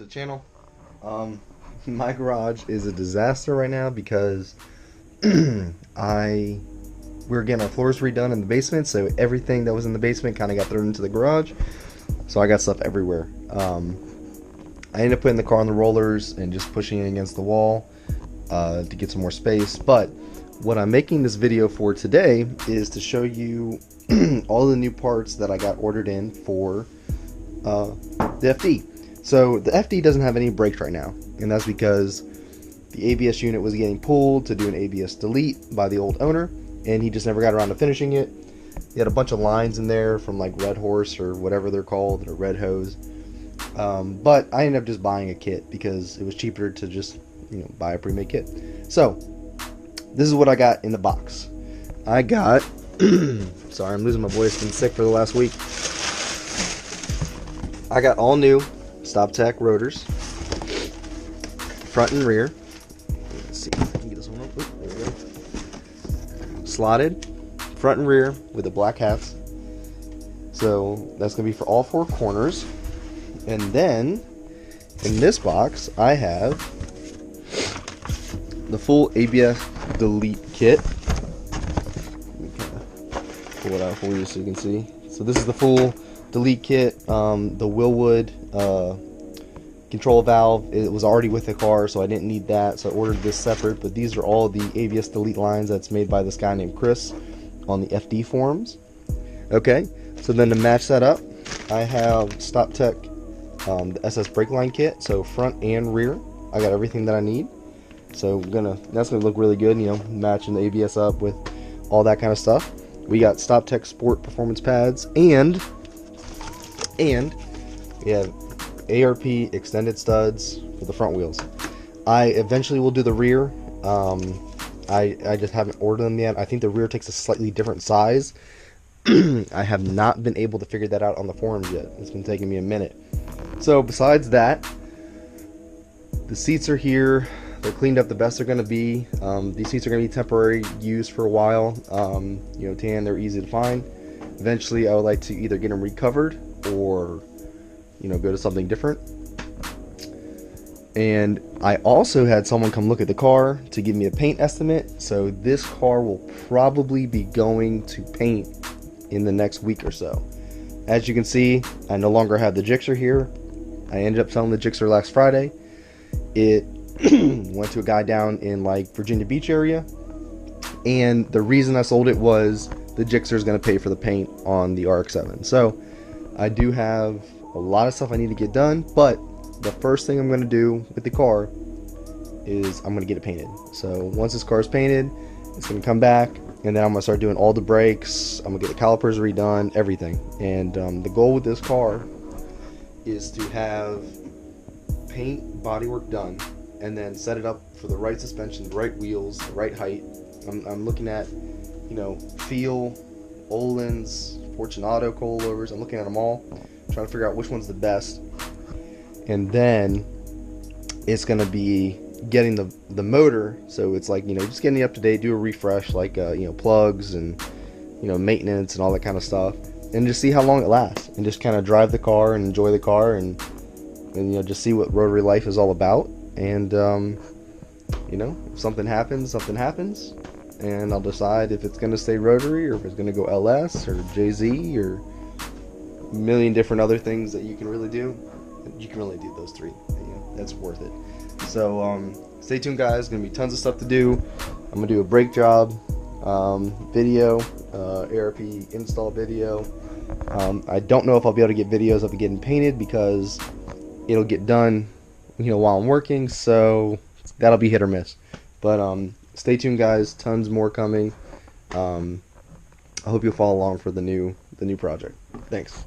the channel. My garage is a disaster right now because we're getting our floors redone in the basement, so everything that was in the basement kind of got thrown into the garage. So I got stuff everywhere. I ended up putting the car on the rollers and just pushing it against the wall to get some more space. But what I'm making this video for today is to show you all the new parts that I got ordered in for the FD. So the FD doesn't have any brakes right now, and that's because the ABS unit was getting pulled to do an ABS delete by the old owner, and he just never got around to finishing it. He had a bunch of lines in there from like Red Horse or whatever they're called, or Red Hose. But I ended up just buying a kit because it was cheaper to just, buy a pre-made kit. So this is what I got in the box. I got sorry, I'm losing my voice. Been sick for the last week. I got all new StopTech rotors, front and rear. Let's see if I can get this one up. Oop, there we go. Slotted front and rear with the black hats. So that's gonna be for all four corners. And then in this box I have the full ABS delete kit. Let me kind of pull it out for you so you can see. So this is the full delete kit. The Willwood control valve, it was already with the car, so I didn't need that, so I ordered this separate. But these are all the ABS delete lines that's made by this guy named Chris on the FD forums. Okay, so then to match that up, I have StopTech the SS brake line kit, so front and rear. I got everything that I need. So that's gonna look really good, matching the ABS up with all that kind of stuff. We got StopTech Sport performance pads, and we have ARP extended studs for the front wheels. I eventually will do the rear. I just haven't ordered them yet. I think the rear takes a slightly different size. I have not been able to figure that out on the forums yet. It's been taking me a minute. So besides that, the seats are here. They're cleaned up the best they're going to be. These seats are going to be temporary use for a while. Tan, they're easy to find. Eventually I would like to either get them recovered or go to something different. And I also had someone come look at the car to give me a paint estimate. So this car will probably be going to paint in the next week or so. As you can see, I no longer have the Gixxer here. I ended up selling the Gixxer last Friday. It went to a guy down in like Virginia Beach area, and the reason I sold it was the Gixxer is going to pay for the paint on the RX7. So I do have a lot of stuff I need to get done, but the first thing I'm going to do with the car is I'm going to get it painted. So once this car is painted, it's going to come back, and then I'm going to start doing all the brakes. I'm going to get the calipers redone, everything. And the goal with this car is to have paint, bodywork done, and then set it up for the right suspension, the right wheels, the right height. I'm looking at, Feel, Olin's, Fortunato coilovers. I'm looking at them all, trying to figure out which one's the best. And then it's going to be getting the motor, so it's like, just getting it up to date, do a refresh, like plugs and maintenance and all that kind of stuff, and just see how long it lasts, and just kind of drive the car and enjoy the car, and just see what rotary life is all about. And if something happens, and I'll decide if it's going to stay rotary or if it's going to go LS or JZ or a million different other things that you can really do. You can really do those three. That's worth it. So stay tuned, guys. Gonna be tons of stuff to do. I'm gonna do a brake job video, ARP install video. I don't know if I'll be able to get videos of it getting painted because it'll get done while I'm working, so that'll be hit or miss. But stay tuned, guys. Tons more coming. I hope you'll follow along for the new project. Thanks.